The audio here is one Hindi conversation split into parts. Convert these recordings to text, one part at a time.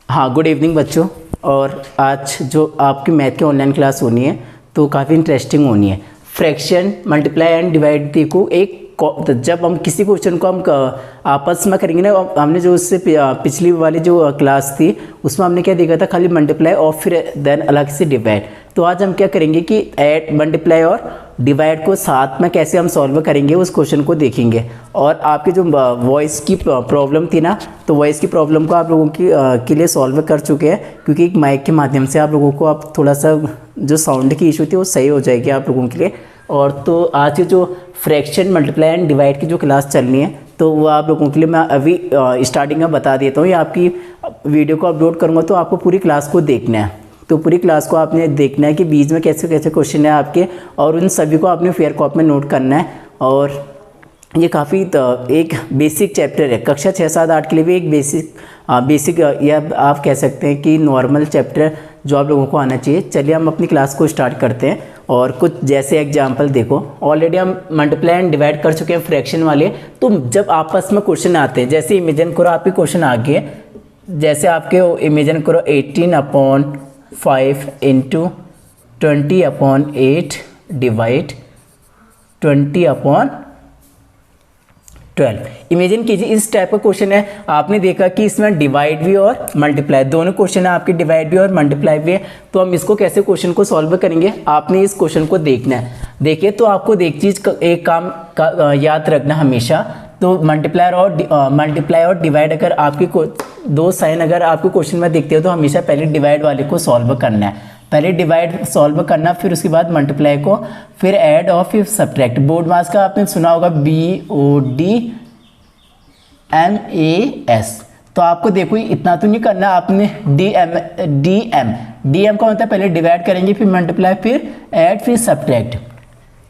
हाँ, गुड इवनिंग बच्चों। और आज जो आपकी मैथ की ऑनलाइन क्लास होनी है तो काफ़ी इंटरेस्टिंग होनी है। फ्रैक्शन, मल्टीप्लाई एंड डिवाइड देखो, जब हम किसी क्वेश्चन को हम आपस में करेंगे ना, हमने जो उससे पिछली वाली जो क्लास थी उसमें हमने क्या देखा था, खाली मल्टीप्लाई और फिर देन अलग से डिवाइड। तो आज हम क्या करेंगे कि ऐड, मल्टीप्लाई और डिवाइड को साथ में कैसे हम सॉल्व करेंगे उस क्वेश्चन को देखेंगे। और आपकी जो वॉइस की प्रॉब्लम थी ना, तो वॉइस की प्रॉब्लम को आप लोगों के लिए सॉल्व कर चुके हैं, क्योंकि एक माइक के माध्यम से आप लोगों को आप थोड़ा सा जो साउंड की इशू थी वो सही हो जाएगी आप लोगों के लिए। और तो आज की जो फ्रैक्शन, मल्टीप्लाई एंड डिवाइड की जो क्लास चलनी है तो वो आप लोगों के लिए मैं अभी स्टार्टिंग में बता देता हूँ। या आपकी वीडियो को अपलोड करूँगा तो आपको पूरी क्लास को देखना है। तो पूरी क्लास को आपने देखना है कि बीच में कैसे कैसे क्वेश्चन है आपके, और उन सभी को आपने फेयर कॉपी में नोट करना है। और ये काफ़ी एक बेसिक चैप्टर है, कक्षा 6, 7, 8 के लिए भी एक बेसिक या आप कह सकते हैं कि नॉर्मल चैप्टर जो आप लोगों को आना चाहिए। चलिए हम अपनी क्लास को स्टार्ट करते हैं। और कुछ जैसे एग्जाम्पल देखो, ऑलरेडी हम मल्टीप्लाई एंड डिवाइड कर चुके हैं फ्रैक्शन वाले। तो जब आपस में क्वेश्चन आते हैं, जैसे इमेजिन करो आपके क्वेश्चन आ गए, जैसे आपके इमेजिन करो 18/5 इंटू 20/8 डिवाइड 20/12। इमेजिन कीजिए इस टाइप का क्वेश्चन है। आपने देखा कि इसमें डिवाइड भी और मल्टीप्लाई दोनों क्वेश्चन है आपके, डिवाइड भी और मल्टीप्लाई भी है। तो हम इसको कैसे क्वेश्चन को सॉल्व करेंगे, आपने इस क्वेश्चन को देखना है। देखिए तो आपको एक काम का याद रखना हमेशा। तो मल्टीप्लाई और डिवाइड अगर आपकी दो साइन अगर आपको क्वेश्चन में दिखते हो तो हमेशा पहले डिवाइड वाले को सॉल्व करना है। पहले डिवाइड सॉल्व करना, फिर उसके बाद मल्टीप्लाई को, फिर ऐड और फिर सब्ट्रैक्ट। बोर्ड मास का आपने सुना होगा BODMAS। तो आपको देखो इतना तो नहीं करना, आपने DM का मतलब पहले डिवाइड करेंगे, फिर मल्टीप्लाई, फिर ऐड, फिर सब्ट्रैक्ट।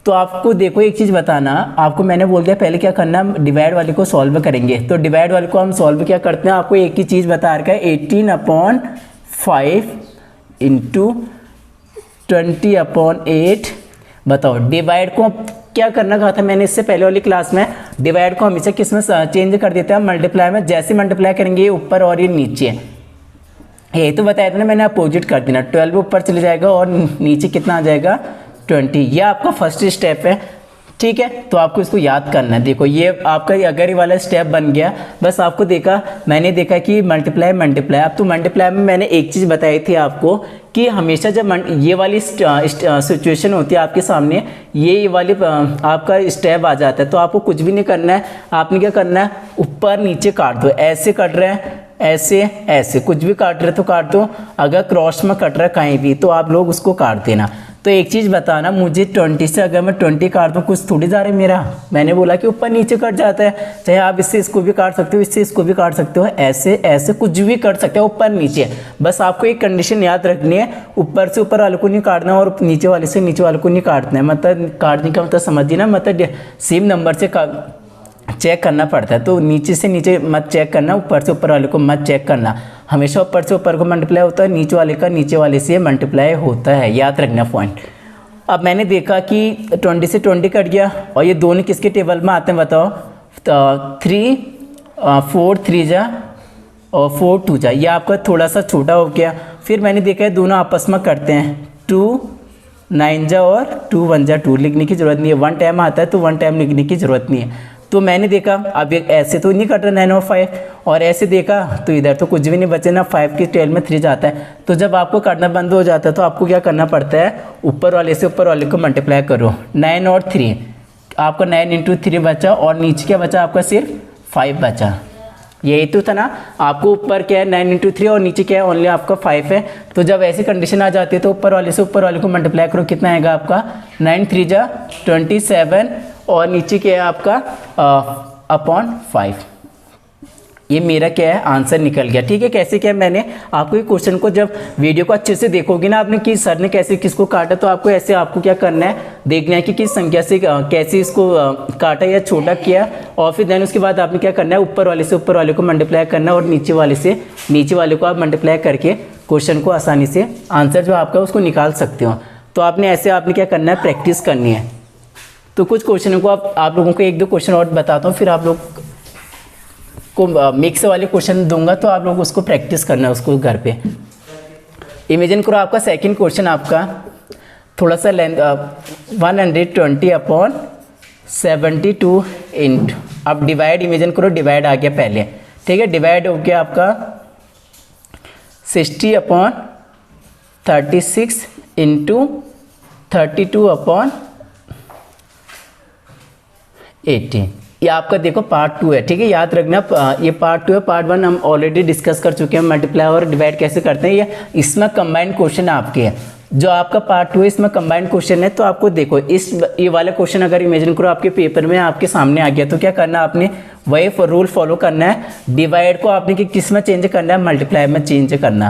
तो आपको देखो एक चीज़ बताना, आपको मैंने बोल दिया पहले क्या करना, डिवाइड वाले को सॉल्व करेंगे। तो डिवाइड वाले को हम सॉल्व क्या करते हैं, आपको एक ही चीज़ बता रखा है, 18/5 इंटू 20/8। बताओ डिवाइड को क्या करना कहा था मैंने इससे पहले वाली क्लास में, डिवाइड को हमेशा किस में चेंज कर देते हैं, मल्टीप्लाई में। जैसे मल्टीप्लाई करेंगे ये ऊपर और ये नीचे, ये तो बताया था ना मैंने, अपोजिट कर देना। 12 ऊपर चले जाएगा और नीचे कितना आ जाएगा, 20। ये आपका फर्स्ट स्टेप है, ठीक है। तो आपको इसको याद करना है। देखो ये आपका अगर ये वाला स्टेप बन गया, बस आपको मैंने देखा कि मल्टीप्लाई। अब तो मल्टीप्लाई में मैंने एक चीज़ बताई थी आपको कि हमेशा जब ये वाली सिचुएशन होती है आपके सामने, ये वाली आपका स्टेप आ जाता है, तो आपको कुछ भी नहीं करना है। आपने क्या करना है, ऊपर नीचे काट दो। ऐसे कट रहे हैं, ऐसे कुछ भी काट रहे तो काट दो। अगर क्रॉस में कट रहा है कहीं भी तो आप लोग उसको काट देना। तो एक चीज़ बताना मुझे, 20 से अगर मैं 20 काट दूँ कुछ थोड़ी जा रहा है मेरा, मैंने बोला कि ऊपर नीचे कट जाता है। चाहे आप इससे इसको भी काट सकते हो, इससे इसको भी काट सकते हो, ऐसे कुछ भी कर सकते हो, ऊपर नीचे। बस आपको एक कंडीशन याद रखनी है, ऊपर से ऊपर वाले को नहीं काटना और नीचे वाले से नीचे वाले को नहीं काटना है। मतलब काटने का मतलब समझिए ना, मतलब सेम नंबर से चेक करना पड़ता है। तो नीचे से नीचे मत चेक करना, ऊपर से ऊपर वाले को मत चेक करना। हमेशा ऊपर से ऊपर को मल्टीप्लाई होता है, नीचे वाले का नीचे वाले से मल्टीप्लाई होता है, याद रखना पॉइंट। अब मैंने देखा कि 20 से 20 कट गया, और ये दोनों किसके टेबल में आते हैं बताओ, 4 3 जा और 4 2 जा। ये आपका थोड़ा सा छोटा हो गया। फिर मैंने देखा है दोनों आपस में करते हैं, 2 9 जा और 2 1 जा 2। लिखने की ज़रूरत नहीं है, 1 टाइम आता है तो 1 टाइम लिखने की ज़रूरत नहीं है। तो मैंने देखा अब ऐसे तो नहीं कट रहा 9 और 5, और ऐसे देखा तो इधर तो कुछ भी नहीं बचे ना, 5 की टेल में 3 जाता है। तो जब आपको काटना बंद हो जाता है तो आपको क्या करना पड़ता है, ऊपर वाले से ऊपर वाले को मल्टीप्लाई करो। 9 और 3, आपका 9 इंटू 3 बचा, और नीचे क्या बचा आपका, सिर्फ 5 बचा। यही तो था ना, आपको ऊपर क्या है 9 इंटू 3 और नीचे क्या है, ओनली आपका 5 है। तो जब ऐसी कंडीशन आ जाती है तो ऊपर वाले से ऊपर वाले को मल्टीप्लाई करो, कितना आएगा आपका, 9 3 जा 27, और नीचे क्या है आपका अपॉन 5। ये मेरा क्या है, आंसर निकल गया, ठीक है। कैसे क्या, मैंने आपको ये क्वेश्चन को जब वीडियो को अच्छे से देखोगे ना आपने कि सर ने कैसे किसको काटा, तो आपको ऐसे आपको क्या करना है, देखना है कि किस संख्या से कैसे इसको काटा या छोटा किया। और फिर देन उसके बाद आपने क्या करना है, ऊपर वाले से ऊपर वाले को मल्टीप्लाई करना, और नीचे वाले से नीचे वाले को आप मल्टीप्लाई करके क्वेश्चन को आसानी से आंसर जो आपका उसको निकाल सकते हो। तो आपने क्या करना है, प्रैक्टिस करनी है। तो कुछ क्वेश्चनों को आप लोगों को 1-2 क्वेश्चन और बताता हूँ, फिर आप लोग को मिक्स वाले क्वेश्चन दूंगा, तो आप लोग उसको प्रैक्टिस करना उसको घर पे। इमेजिन करो आपका सेकंड क्वेश्चन आपका थोड़ा सा लेंथ 120/72 इंटू, अब डिवाइड इमेजिन करो, डिवाइड आ गया पहले, ठीक है, डिवाइड हो गया आपका 60/36 इंटू 32/18। ये आपका देखो पार्ट 2 है, ठीक है, याद रखना ये पार्ट 2 है, पार्ट 1 हम ऑलरेडी डिस्कस कर चुके हैं, मल्टीप्लाई और डिवाइड कैसे करते हैं। ये इसमें कंबाइंड क्वेश्चन आपके है, जो आपका पार्ट 2 है इसमें कंबाइंड क्वेश्चन है। तो आपको देखो ये वाला क्वेश्चन अगर इमेजिन करो आपके पेपर में आपके सामने आ गया, तो क्या करना आपने वही रूल फॉलो करना है। डिवाइड को आपने किस में चेंज करना है, मल्टीप्लाई में चेंज करना।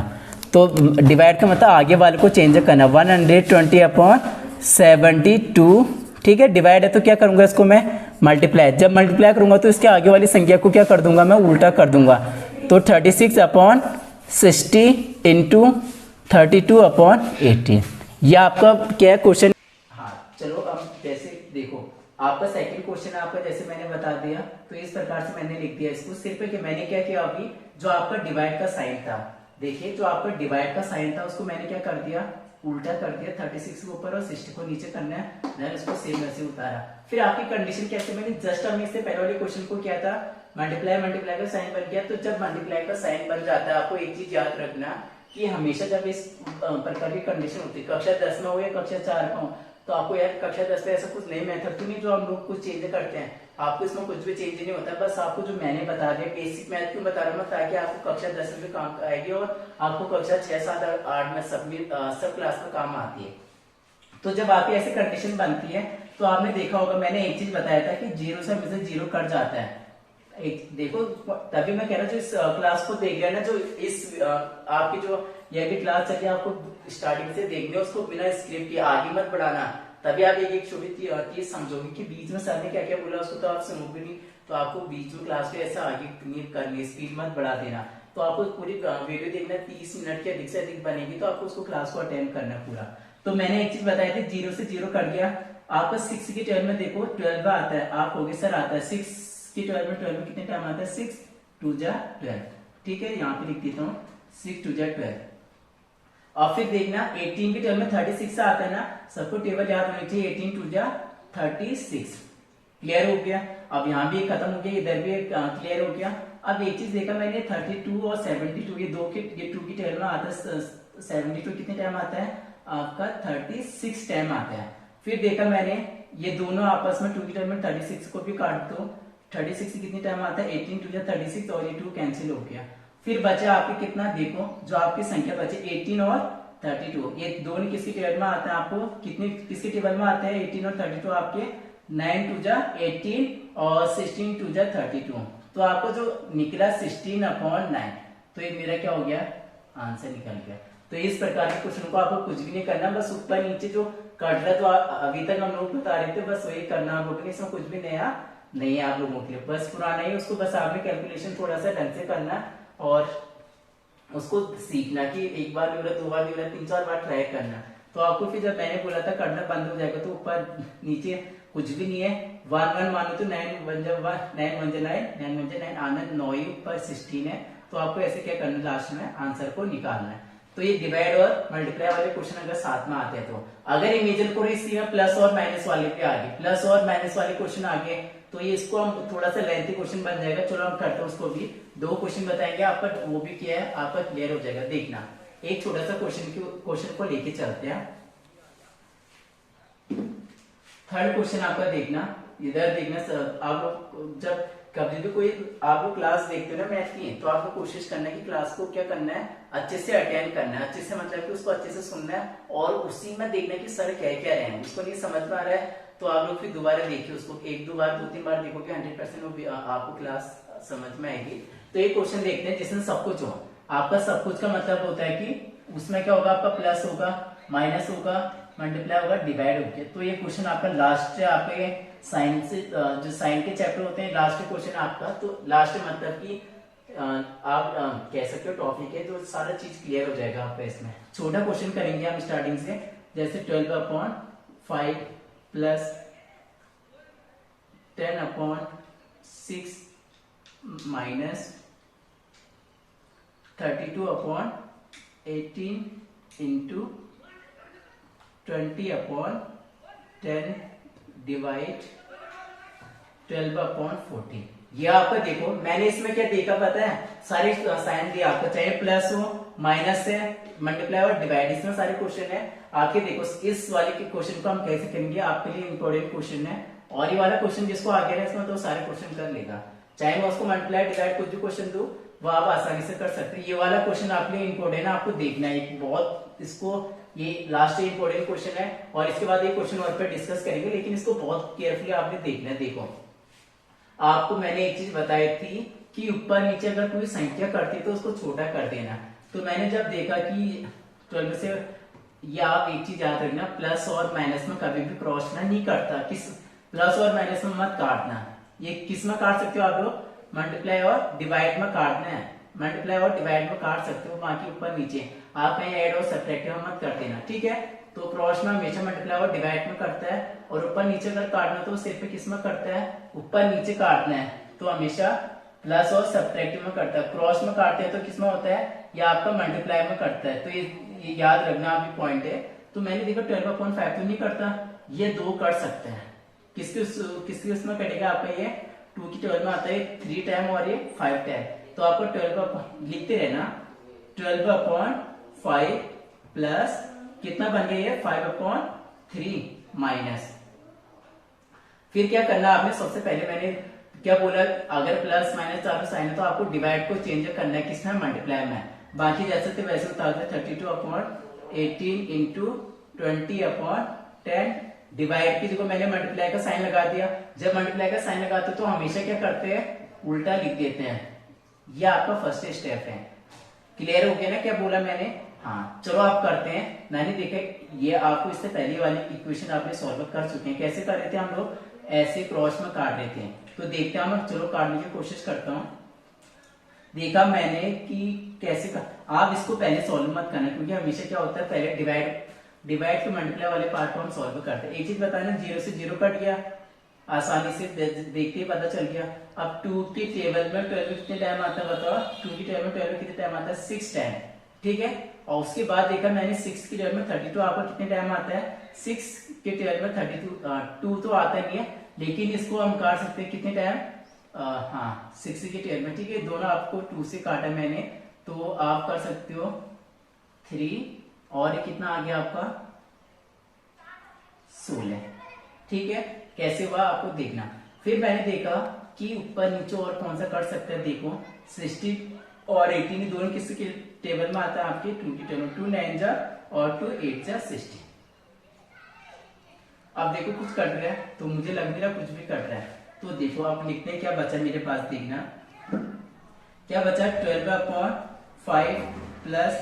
तो डिवाइड का मतलब आगे वाले को चेंज करना, 120/72, ठीक है, डिवाइड है तो क्या करूँगा इसको मैं मल्टीप्लाई, जब मल्टीप्लाई करूँगा तो इसके आगे वाली संख्या को क्या कर दूंगा मैं उल्टा कर दूंगा। तो 36/60 इंटू 32/18, यह आपका क्या है क्वेश्चन। हाँ चलो, अब जैसे देखो आपका सेकंड क्वेश्चन आपका जैसे मैंने बता दिया, तो इस प्रकार से मैंने लिख दिया इसको। सिर्फ कि मैंने क्या किया, अभी जो आपका डिवाइड का साइन था, देखिए जो आपका डिवाइड का साइन था उसको मैंने क्या कर दिया, उल्टा कर दिया, 36 को ऊपर और 60 को नीचे करना है, देन उसको सेम वैसे उतारा। फिर आपकी कंडीशन कैसे, मैंने जस्ट हमने इससे पहले वाले क्वेश्चन को किया था, मल्टीप्लाई का साइन बन गया। तो जब मल्टीप्लाई का साइन बन जाता है, आपको एक चीज याद रखना कि हमेशा जब इस प्रकार की कंडीशन होती है, कक्षा 10 में हो या कक्षा 4 में हो, तो आपको यार कक्षा 10 में ऐसा कुछ नई मेथड तो नहीं जो हम लोग कुछ चेंज करते हैं, आपको इसमें कुछ भी चेंज नहीं होता। बस आपको जो मैंने बता दिया बेसिक मैथ क्यों बता रहा हूँ, ताकि आपको कक्षा 10 में भी काम आएगी और आपको कक्षा 6, 7 और 8 में सब क्लास में काम आती है। तो जब आपकी ऐसी कंडीशन बनती है, तो आपने देखा होगा मैंने एक चीज बताया था कि 0 से हमेशा 0 कट जाता है। एक देखो, तभी मैं कह रहा हूँ जो इस क्लास को देख लिया ना, जो इस आपकी जो ये भी क्लास चलिए आपको स्टार्टिंग से देखने, उसको बिना स्क्रिप्ट के आगे मत बढ़ाना, तभी आप एक एक छोटी चीज समझोगे कि बीच में सर ने क्या क्या बोला उसको तो आप सुनोगे नहीं। तो आपको बीच में क्लास को ऐसा आगे करनी, स्पीड मत बढ़ा देना। तो आपको पूरी वीडियो देखना 30 मिनट के अधिक से अधिक बनेगी, तो आपको उसको क्लास को अटेंड करना पूरा। तो मैंने एक चीज बताई थी, 0 से 0 कट गया, आपका 6 की टर्म में देखो 12 आता है, आप होगे सर आता है 6 की 12 में कितने टाइम आता है, 6 2 जा 12, ठीक है, यहाँ पे लिख देता हूँ 6 2 जा 12। और फिर देखना 18 की टर्म में 36 आता है ना, सबको टेबल याद होनी चाहिए, 18 2 जा 36, क्लियर हो गया। अब यहाँ भी खत्म हो गया, इधर भी क्लियर हो गया। अब एक चीज देखा मैंने 32 और 72, ये 2 की टर्म में आता है, 72 कितने टाइम आता है आपका 36 टाइम आता है। फिर देखा मैंने ये दोनों आपस में 2 की टर्म में 36 को भी काट दो, 36 कितने टाइम आता है, 18 2 जा 36 और ये 2 कैंसिल हो गया। फिर बचा आपके कितना, देखो जो आपकी संख्या बचे 18 और 32, ये दोनों किसकी टेबल में आते हैं, आपको कितने किसकी टेबल में आते हैं 18 और 32 आपके 9 2 जा 18 और 16 2 जा 32। तो आपको जो निकला 16/9, तो ये मेरा क्या हो गया, आंसर निकल गया। तो इस प्रकार के क्वेश्चन को आपको कुछ भी नहीं करना, बस ऊपर नीचे जो कट रहा तो अभी तक हम लोग बता रहे थे, बस वही करना आप लोगों ने, इसमें कुछ भी नया नहीं है आप लोगों के लिए, बस पुराना ही उसको बस आपने कैलकुलेशन थोड़ा सा ढंग से करना और उसको सीखना कि एक बार नहीं हो रहा, 2 बार नहीं हो रहा, 3-4 बार ट्राई करना। तो आपको फिर जब मैंने बोला था करना बंद हो जाएगा, तो ऊपर नीचे कुछ भी नहीं है, 1 1 मानो तो 9 1 जा 1 9 1 जा 9 9 1 जा 9 आना, 9 ही ऊपर 16 है। तो आपको ऐसे क्या करना, लास्ट में आंसर को निकालना है। तो ये डिवाइड और मल्टीप्लाई वाले क्वेश्चन अगर साथ में आते हैं, तो अगर इमेजिन करो इसी में प्लस और माइनस वाले पे आगे, प्लस और माइनस वाले क्वेश्चन आगे, तो ये इसको हम थोड़ा सा लेंथी क्वेश्चन बन जाएगा। चलो हम करते हैं उसको भी, 2 क्वेश्चन बताएंगे आपका, वो भी क्या है आपका क्लियर हो जाएगा। देखना एक छोटा सा क्वेश्चन को लेके चलते हैं। थर्ड क्वेश्चन आपका देखना, इधर देखना, आप लोग जब कभी भी कोई आप लोग क्लास देखते हो ना मैथ की, तो आपको कोशिश करना है कि क्लास को क्या करना है, अच्छे से अटेंड करना है, अच्छे से मतलब कि उसको अच्छे से सुनना है और उसी में देखना है कि सर क्या क्या रहे हैं। उसको नहीं समझ में आ रहा है तो आप लोग फिर दोबारा देखिए उसको, 1-2 बार 2-3 बार देखोगे 100% आपको क्लास समझ में आएगी। तो एक क्वेश्चन देखते हैं जिसमें सब कुछ हो। आपका सब कुछ का मतलब होता है कि उसमें क्या होगा, आपका प्लस होगा, माइनस होगा, मल्टीप्लाई होगा, डिवाइड होगा। तो ये क्वेश्चन आपका लास्ट है, आपके साइन से जो साइन के चैप्टर होते हैं, लास्ट क्वेश्चन आपका। तो लास्ट मतलब कि आप कह सकते हो टॉपिक है, जो सारा चीज क्लियर हो जाएगा आपका इसमें। छोटा क्वेश्चन करेंगे हम स्टार्टिंग से, जैसे 12/5 प्लस 10/6 माइनस 32/18 इंटू 20/10 डिवाइड 12/14। ये आपका देखो मैंने इसमें क्या देखा पता है, सारे साइन दिए आपको, चाहे प्लस हो माइनस से मल्टीप्लाई और डिवाइड, इसमें सारे क्वेश्चन है आपके। देखो इस वाले के क्वेश्चन को हम कैसे करेंगे, आपके लिए इंपॉर्टेंट क्वेश्चन है। और ये वाला क्वेश्चन जिसको आगे है इसमें तो सारे क्वेश्चन कर लेगा, चाहे मैं उसको मल्टीप्लाई डिवाइड कुछ भी क्वेश्चन दूं वो आप आसानी से कर सकते हैं। ये वाला क्वेश्चन आपके लिए इंपॉर्टेंट है, आपको देखना है बहुत इसको, ये लास्ट इंपॉर्टेंट क्वेश्चन है। और इसके बाद ये क्वेश्चन और पे डिस्कस करेंगे, लेकिन इसको बहुत केयरफुली आपने देखना है। देखो आपको मैंने एक चीज बताई थी कि ऊपर नीचे अगर कोई संख्या करती तो उसको छोटा कर देना। तो मैंने जब देखा कि 12 से, ये आप एक चीज याद रखना, प्लस और माइनस में कभी भी क्रॉस ना नहीं करता, किस प्लस और माइनस में मत काटना। ये किस में काट सकते हो आप लोग, मल्टीप्लाई और डिवाइड में काटना है, मल्टीप्लाई और डिवाइड में काट सकते हो, बाकी ऊपर नीचे आप कहीं ऐड और सब्ट्रैक्ट में मत कर देना, ठीक है। तो क्रॉस में हमेशा मल्टीप्लाई और डिवाइड में करता है, और ऊपर नीचे अगर काटना तो सिर्फ किस में करता है, ऊपर नीचे काटना है तो हमेशा प्लस और सब्ट्रैक्ट में करता है। क्रॉस में काटते हैं तो किस में होता है, ये आपका मल्टीप्लाई में करता है। तो ये याद रखना अभी पॉइंट है। तो मैंने देखा 12/5 तो नहीं करता, ये 2 कर सकते हैं। किसके उसमें कटेगा आपका, ये 2 की 12 में आता है 3 टाइम और ये 5 टाइम। तो आपको 12 लिखते रहना, 12/5 प्लस कितना बन गया ये 5/3 माइनस। फिर क्या करना आपने, सबसे पहले मैंने क्या बोला, अगर प्लस माइनस चारों साइन है तो आपको डिवाइड को चेंज करना है किसमें, मल्टीप्लाई में। बाकी जैसे थे वैसे उतार दे, 32/18 इंटू 20/10 डिवाइड की जगह मैंने मल्टीप्लाई का साइन लगा दिया। जब मल्टीप्लाई का साइन लगाते तो हमेशा क्या करते हैं, उल्टा लिख देते हैं। ये आपका फर्स्ट स्टेप है। क्लियर हो गया ना क्या बोला मैंने। हाँ चलो आप करते हैं। मैंने देखा ये आपको इससे पहले वाली इक्वेशन आपने सॉल्व कर चुके हैं। कैसे कर रहे थे हम लोग, ऐसे क्रॉस में काट रहे थे। तो देखते हैं हम, चलो काटने की कोशिश करता हूँ। देखा मैंने कि कैसे कर, आप इसको पहले सॉल्व मत करना, क्योंकि हमेशा क्या होता है पहले डिवाइड के मल्टीप्लाई वाले पार्ट को हम सॉल्व करते हैं। एक चीज बताना, 0 से 0 कट गया, आसानी से देखते ही पता चल गया। अब 2 की टेबल में 12 कितने टाइम आता है बताओ, 2 की टेबल में 12 कितने टाइम आता है, 6 टाइम, ठीक है। और उसके बाद देखा मैंने 6 की टेबल में 32 आपका कितने टाइम आता है, 6 के टेबल में 32 तो आता नहीं है, लेकिन इसको हम काट सकते हैं कितने टाइम, हाँ 6 के टेबल में, ठीक है। दोनों आपको 2 से काटा मैंने, तो आप कर सकते हो 3, और ये कितना आ गया आपका 16, ठीक है। कैसे हुआ आपको देखना। फिर मैंने देखा कि ऊपर नीचे और कौन सा कर सकते हैं, देखो 60 और 18 दोनों किसके टेबल में आता है, आपके 2 की टेबल, 2 9 जा और 2 8 जा 60। अब देखो कुछ कट रहा है, तो मुझे लग नहीं रहा कुछ भी कट रहा है। तो देखो आप लिखते हैं क्या बचा मेरे पास, देखना क्या बचा, 12/5 प्लस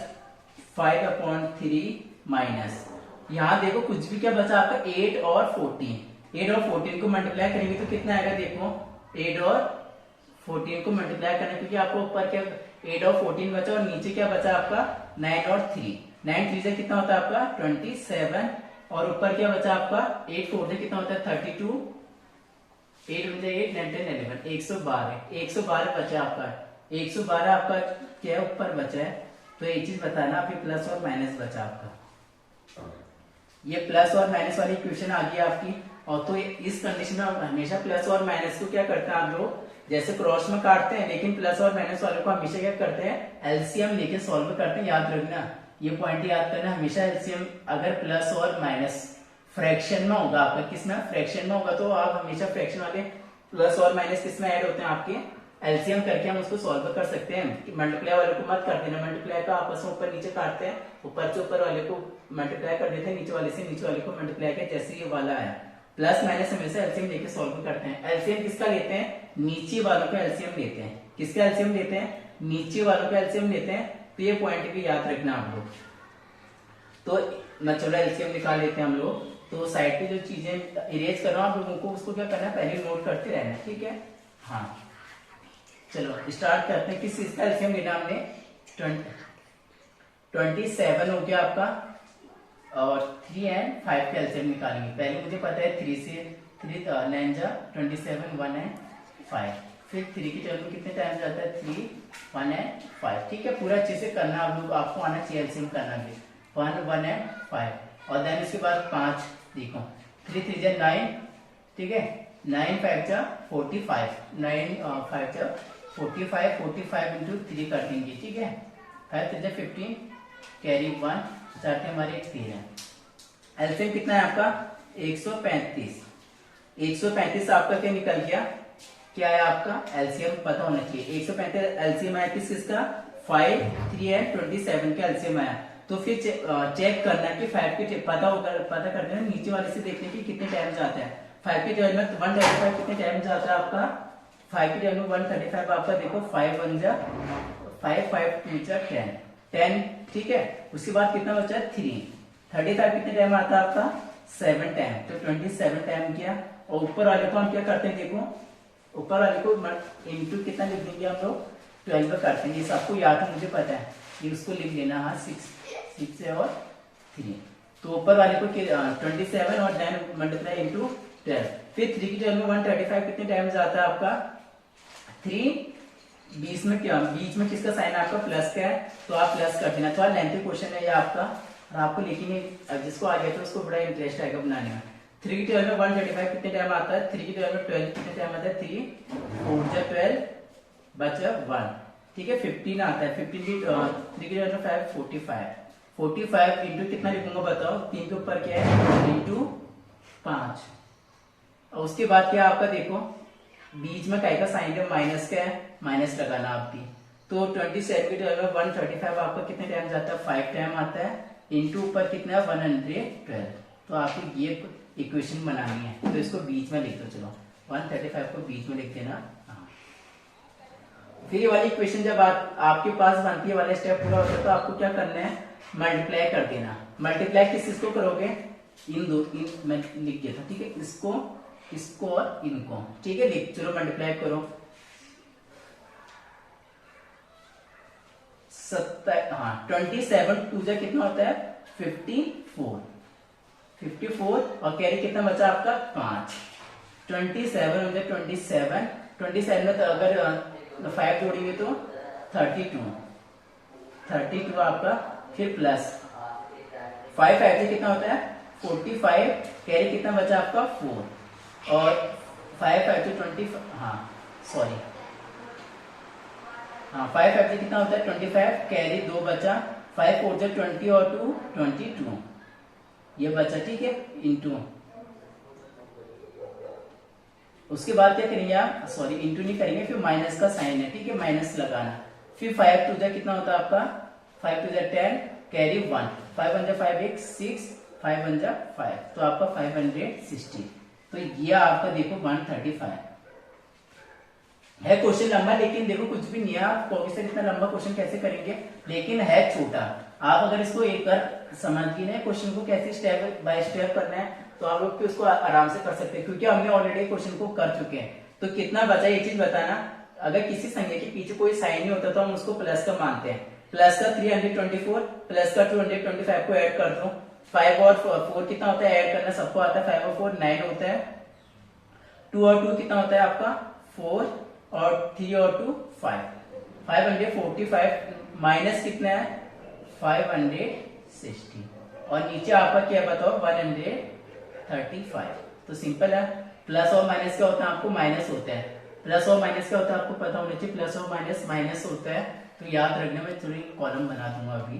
5/3 माइनस, यहाँ देखो कुछ भी क्या बचा आपका 8 और 14 को मल्टीप्लाई करेंगे तो कितना आएगा, देखो 8 और 14 को मल्टीप्लाई करना, क्योंकि आपको ऊपर क्या 8 और 14 बचा, और नीचे क्या बचा आपका 9 और 3, 9 3 से कितना होता है आपका 27, और ऊपर क्या बचा आपका 8 4 से कितना होता है 32, 8 9 10 11 112 बचा आपका, 112 आपका क्या ऊपर बचा है। तो एक चीज बताना, अभी प्लस और माइनस बचा आपका, ये प्लस और माइनस वाली इक्वेशन आ गई आपकी। और तो इस कंडीशन में हमेशा प्लस और माइनस को क्या करते हैं आप लोग, जैसे क्रॉस में काटते हैं, लेकिन प्लस और माइनस वाले को हमेशा क्या करते हैं, एलसीएम लेके सॉल्व करते हैं। याद रखना, ये पॉइंट याद करना, हमेशा एलसीएम अगर प्लस और माइनस फ्रैक्शन में होगा आपका, किसमें फ्रैक्शन में होगा, तो आप हमेशा फ्रैक्शन वाले प्लस और माइनस किसमें ऐड होते हैं आपके, एलसीएम करके हम उसको सॉल्व कर सकते हैं। मल्टीप्लाई वाले को मत कर देना, मल्टीप्लाई का आपस में ऊपर नीचे काटते हैं, ऊपर से ऊपर वाले को मल्टीप्लाई कर देते हैं, नीचे वाले से नीचे वाले को मल्टीप्लाई कर, जैसे ये वाला आया। प्लस माइनस हमेशा एलसीएम लेके सॉल्व करते हैं। एलसीएम किसका लेते हैं, नीचे वालों का एलसीएम लेते हैं। किसका एलसीएम लेते हैं, नीचे वालों का एलसीएम लेते हैं। तो ये पॉइंट भी याद रखना आप लोग। तो मैं चलो एलसीएम निकाल लेते हैं हम लोग। तो साइड पे जो चीजें इरेज कर रहा हूं आप लोगों को, उसको क्या करना है, पहले नोट करते रहना, ठीक है। हाँ चलो स्टार्ट करते हैं। किस चीज का एलसीएम लेना हमने, 27 हो गया आपका, और 3 एंड 5 का एलसीएम निकालेंगे। पहले मुझे पता है 3 से 3 9 जा 27 1 एंड 5, फिर 3 की टर्म में कितने टाइम जाता है 3, 1 एंड 5। ठीक है, पूरा अच्छे से करना आप लोग, आपको आना चाहिए एलसीएम करना भी 1, 1 एंड 5। और देन इसके बाद 5 देखो 3 3 जा 9। ठीक है, 9 5 जा 45, 9 5 जा 45, 45 इंटू 3 कर देंगे। ठीक है, 5 3 जा 15 कैरी 1, चाहते हमारे 13। एलसीएम कितना है आपका 135। 135 आपका क्या निकल गया, क्या है आपका एलसीएम पता होना चाहिए। 135 एलसीएम आया किसका 5, 3 एंड 27 का एलसीएम आया। तो फिर चेक करना कि 5 की पता होगा, पता कर देना नीचे वाले से देखने की कितने टाइम जाता है। 5 की टर्म में 135 कितने टाइम जाता है आपका 5 की टर्म में 135 आपका देखो 5 1 जा 5, 5 2 जा 10 10। ठीक है, उसके बाद कितना बचा 3। 35 कितने टाइम आता है आपका 7 टाइम, तो 27 टाइम किया। और ऊपर वाले को हम क्या करते हैं देखो, ऊपर वाले को इंटू कितना लिख देंगे हम लोग 12 करते हैं। ये सबको याद है, मुझे पता है, ये उसको लिख लेना। हाँ 6 से और 3, तो ऊपर वाले को 27 और देन मल्टीप्लाई इंटू 12। फिर 3 की टर्म में 135 कितने टाइम जाता है आपका 3। बीच में क्या, बीच में किसका साइन आपका प्लस का है, तो आप प्लस कर देना। थोड़ा लेंथी क्वेश्चन है ये आपका, और आपको लेकिन जिसको आ गया तो उसको बड़ा इंटरेस्ट आएगा बनाने में। 3 की टर्म में 135 कितने टाइम आता है, 3 की टर्म में 12 कितने टाइम आता है 3 4 जा 12 बचा 1। ठीक है, 15 आता है। 15 की 3 की टर्म में 5 45, 45 इंटू कितना लिखूंगा बताओ, 3 के ऊपर क्या है इंटू 5। और उसके बाद क्या आपका देखो बीच में काय का साइन है माइनस का है, माइनस लगाना आपकी। तो 27 की टर्म में 135 आपका कितने टाइम जाता है 5 टाइम आता है, इंटू ऊपर कितना है 112। तो आपको ये इक्वेशन बनानी है, तो इसको बीच में लिख दो। चलो 135 को बीच में लिख देना। फिर ये वाली इक्वेशन जब आपके पास बनती है, वाला स्टेप पूरा होता है, तो आपको क्या करना है मल्टीप्लाई कर देना। मल्टीप्लाई किस चीज को करोगे, इन दो, इन मैं लिख दिया था। ठीक है, इसको इसको और इनको। ठीक है, लिख चलो मल्टीप्लाई करो। 27 2 जा कितना होता है 54, 54 और कैरी कितना बचा आपका 5। 27 हो जाए 27, 27 में तो अगर 5 जोड़ेंगे तो 32, 32 आपका, फिर प्लस 5 5 से कितना होता है 45, कैरी कितना बचा आपका 4, और 5 5 से 20, हाँ सॉरी, हाँ 5 5 से कितना होता है 25, कैरी 2 बचा, 5 4 से 20 और 2 22 ये बचा। ठीक है, इंटू उसके बाद क्या करेंगे आप, सॉरी इंटू नहीं करेंगे, फिर माइनस का साइन है। ठीक है, माइनस लगाना। फिर 5 2 जा कितना होता है आपका 5 2 जा 10, कैरी 1, 5 1 जा 5 1 6, 5 1 जा 5, तो आपका 560। तो ये आपका देखो 135 है। क्वेश्चन लंबा, लेकिन देखो कुछ भी नहीं है, आप कहोगे सर इतना लंबा क्वेश्चन कैसे करेंगे, लेकिन है छोटा। आप अगर इसको एक बार समझ गए ना क्वेश्चन को कैसे स्टेप बाय स्टेप करना है, तो आप लोग उसको आराम से कर सकते हैं, क्योंकि हमने ऑलरेडी क्वेश्चन को कर चुके हैं। तो कितना बचा ये चीज बताना। अगर किसी संख्या के पीछे कोई साइन नहीं होता तो हम उसको प्लस का मानते हैं। प्लस का 324 प्लस का 225 को ऐड कर दो। 5 और 4 कितना होता है ऐड करना सबको आता है, 5 और 4 9 होता है। 2 और 2 कितना होता है आपका 4, और 3 और 2 5, 545 माइनस कितना है 560, और नीचे आपका क्या बताओ 135। तो सिंपल है। प्लस और माइनस क्या होता है आपको माइनस होता है, प्लस और माइनस क्या होता है आपको पता होना चाहिए, प्लस और माइनस माइनस होता है। तो याद रखना, मैं थोड़ी कॉलम बना दूंगा अभी।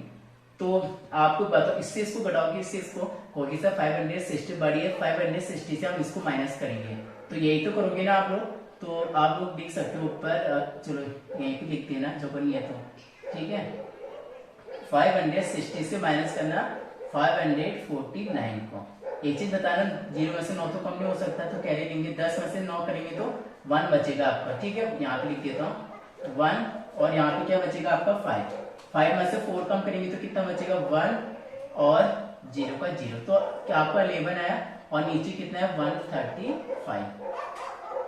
तो आपको बताओ इससे इसको घटाओगे, इससे इसको होगी सर 560 बड़ी है, 560 से हम इसको माइनस करेंगे। तो यही तो करोगे ना आप लोग। तो आप लोग लिख सकते हो ऊपर, चलो यहीं पे लिख देना जो नहीं है तो। ठीक है, 560 से माइनस करना 549 को। एक चीज बताना, 0 में से 9 तो कम नहीं हो सकता, तो कैरी लेंगे। 10 में से 9 करेंगे तो 1 बचेगा आपका। ठीक है, यहाँ पे लिख देता हूँ 1, और यहाँ पे क्या बचेगा आपका 5। 5 में से 4 कम करेंगे तो कितना बचेगा 1 और 0 का 0, तो क्या आपका 11 आया, और नीचे कितना है 135।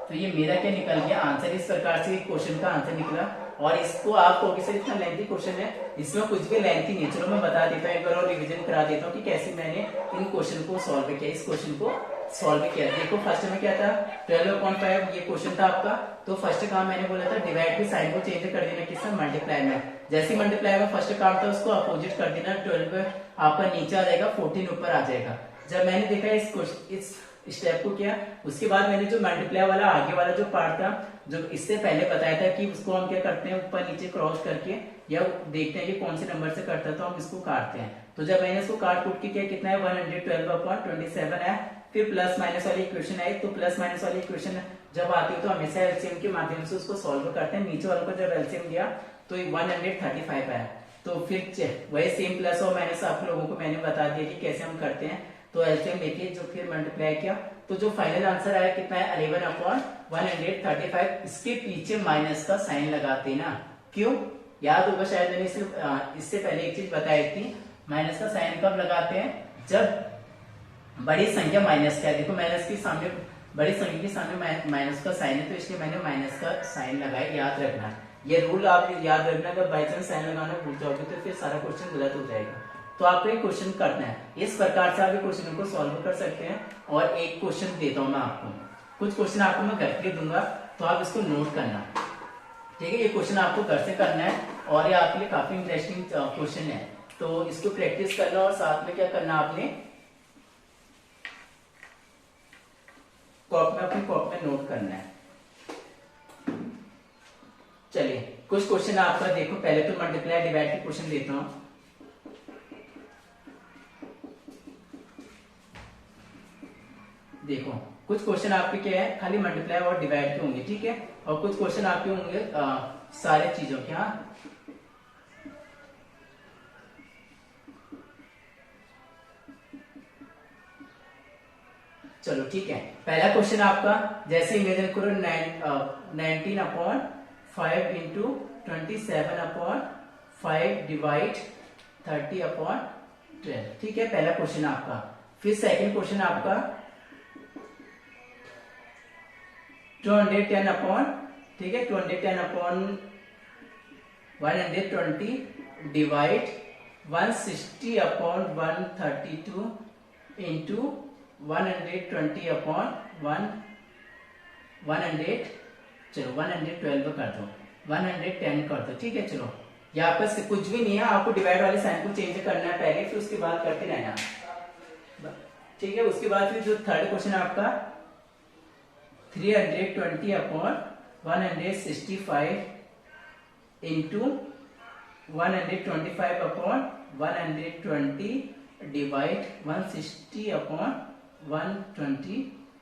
तो ये मेरा क्या निकल गया आंसर। इस प्रकार से क्वेश्चन का आंसर निकला। और इसको आप कहोगे सर इतना लेंथी क्वेश्चन है, इसमें कुछ भी लेंथी नहीं। चलो मैं बता देता हूँ एक बार और रिवीजन करा देता हूँ कि कैसे मैंने इन क्वेश्चन को सॉल्व किया। इस क्वेश्चन को सॉल्व किया। देखो फर्स्ट में क्या था 12/5 ये क्वेश्चन था आपका। तो फर्स्ट काम मैंने बोला था डिवाइड के साइन को चेंज कर देना किसमें मल्टीप्लाई में। जैसे मल्टीप्लाई में फर्स्ट काम था उसको अपोजिट कर देना। 12 आपका नीचे आ जाएगा 14 ऊपर आ जाएगा। जब मैंने देखा इस स्टेप को किया उसके बाद मैंने जो मल्टीप्लाई वाला आगे वाला जो पार्ट था जो इससे पहले बताया था कि उसको हम क्या करते हैं ऊपर नीचे क्रॉस करके या देखते हैं कि कौन से नंबर से करता है तो हम इसको काटते हैं। तो जब मैंने इसको काट कूट के किया कितना है 112/27 है। फिर प्लस माइनस वाली इक्वेशन आई तो प्लस माइनस वाली इक्वेशन जब आती है तो हमेशा एलसीएम के माध्यम से उसको सॉल्व करते हैं। नीचे वाले को जब एलसीएम दिया तो 135 आया। तो फिर वही सेम प्लस और माइनस आप लोगों को मैंने बता दिया कि कैसे हम करते हैं। तो एलसीएम लेके जो फिर मल्टीप्लाई किया तो जो फाइनल आंसर आया कितना है 11/135। इसके पीछे माइनस का साइन लगाते ना, क्यों याद होगा शायद मैंने इससे पहले एक चीज बताई थी। माइनस का साइन कब लगाते हैं जब बड़ी संख्या माइनस का है। देखो माइनस के सामने बड़ी संख्या के सामने माइनस का साइन है तो इसलिए मैंने माइनस का साइन लगाया। याद रखना ये रूल आप याद रखना। अगर बाई चांस साइन लगाना भूल जाओगे तो फिर सारा क्वेश्चन गलत हो जाएगा। तो आपको एक क्वेश्चन करना है। इस प्रकार से आप ये क्वेश्चन को सॉल्व कर सकते हैं। और एक क्वेश्चन देता हूं मैं आपको, कुछ क्वेश्चन आपको मैं घर पे दूंगा तो आप इसको नोट करना, ठीक है। ये क्वेश्चन आपको घर से करना है और ये आपके लिए काफी इंटरेस्टिंग क्वेश्चन है। तो इसको प्रैक्टिस करना और साथ में क्या करना आपने अपनी कॉपी में नोट करना है। चलिए कुछ क्वेश्चन आपका देखो। पहले तो मल्टीप्लाई डिवाइड के क्वेश्चन देता हूं। देखो कुछ क्वेश्चन आपके क्या है खाली मल्टीप्लाई और डिवाइड के होंगे, ठीक है। और कुछ क्वेश्चन आपके होंगे सारे चीजों के। हाँ चलो ठीक है। पहला क्वेश्चन आपका जैसे इमेजिन करो 19/5 इंटू 27/5 डिवाइड 30/12, ठीक है। पहला क्वेश्चन आपका। फिर सेकंड क्वेश्चन आपका 210 ठीक है 210/120 डिवाइड 160/132 इंटू 120/100 चलो 112 कर दो 110 कर दो, ठीक है। चलो यहाँ पर कुछ भी नहीं है, आपको डिवाइड वाले साइन को चेंज करना है पहले, फिर उसके बाद करते रहना, ठीक है। उसके बाद फिर जो थर्ड क्वेश्चन आपका 320/165 इंटू 125/120 डिवाइड 160/120,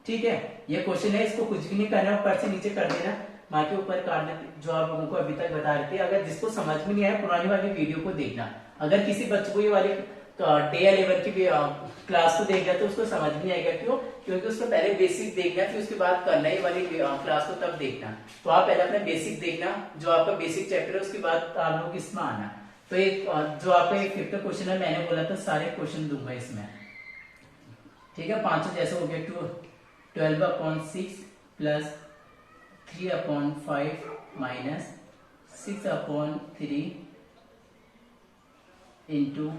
ठीक है। ये क्वेश्चन है, इसको कुछ भी नहीं करना, ऊपर से नीचे कर देना, माँ के ऊपर काटना, जो आप लोगों को अभी तक बता रहे थे। अगर जिसको समझ में नहीं आया पुरानी वाली वीडियो को देखना। अगर किसी बच्चे को ये वाली डे 11 की क्लास को देख गया तो उसको समझ नहीं आएगा, क्यों? क्योंकि उसको पहले बेसिक देखना फिर उसके बाद करना ही वाली क्लास को तब देखना। तो आप पहले अपना बेसिक देखना, जो आपका बेसिक चैप्टर है, उसके बाद आप लोग इसमें आना। तो एक जो आपका एक फिफ्थ क्वेश्चन है, मैंने बोला था सारे क्वेश्चन दूंगा इसमें, ठीक है। पांचों जैसे हो गया 12/6 प्लस 3/5 माइनस 6/3 इंटू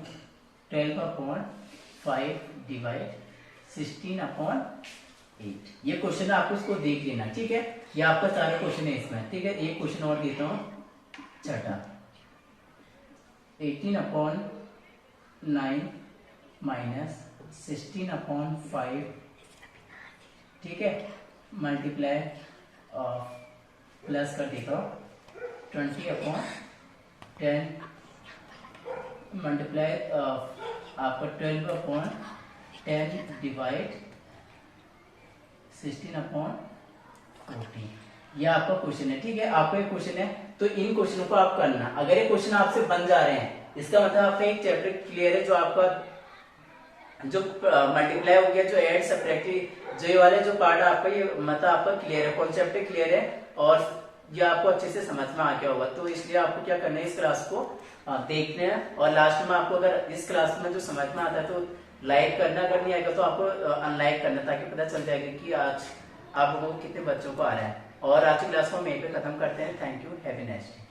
12/5 डिवाइड 16/8। ये क्वेश्चन आपको इसको देख लेना, ठीक है। ये आपका सारा क्वेश्चन है इसमें, ठीक है। एक क्वेश्चन और देता हूं छठा 18/9 माइनस 16/5, ठीक है। मल्टीप्लाई प्लस कर देता हूं 20/10 मल्टीप्लाई आपका 12/10 डिवाइड 16/40। यह आपका क्वेश्चन है, ठीक है। आपका एक क्वेश्चन है, तो इन क्वेश्चनों को आप करना। अगर ये क्वेश्चन आपसे बन जा रहे हैं इसका मतलब आपका एक चैप्टर क्लियर है। जो आपका जो मल्टीप्लाई हो गया, जो ऐड सब्ट्रैक्ट, जो ये वाले जो पार्ट आपका ये मतलब आपका क्लियर है, कॉन्सेप्ट क्लियर है और ये आपको अच्छे से समझ में आ गया होगा। तो इसलिए आपको क्या करना है, इस क्लास को देखना है और लास्ट में आपको अगर इस क्लास में जो समझ में आता है तो लाइक करना, अगर नहीं आएगा तो आपको अनलाइक करना, ताकि पता चल जाएगा कि आज आप लोगों को कितने बच्चों को आ रहा है। और आज की क्लास को हम यहीं पे खत्म करते हैं। Thank you, have a nice day.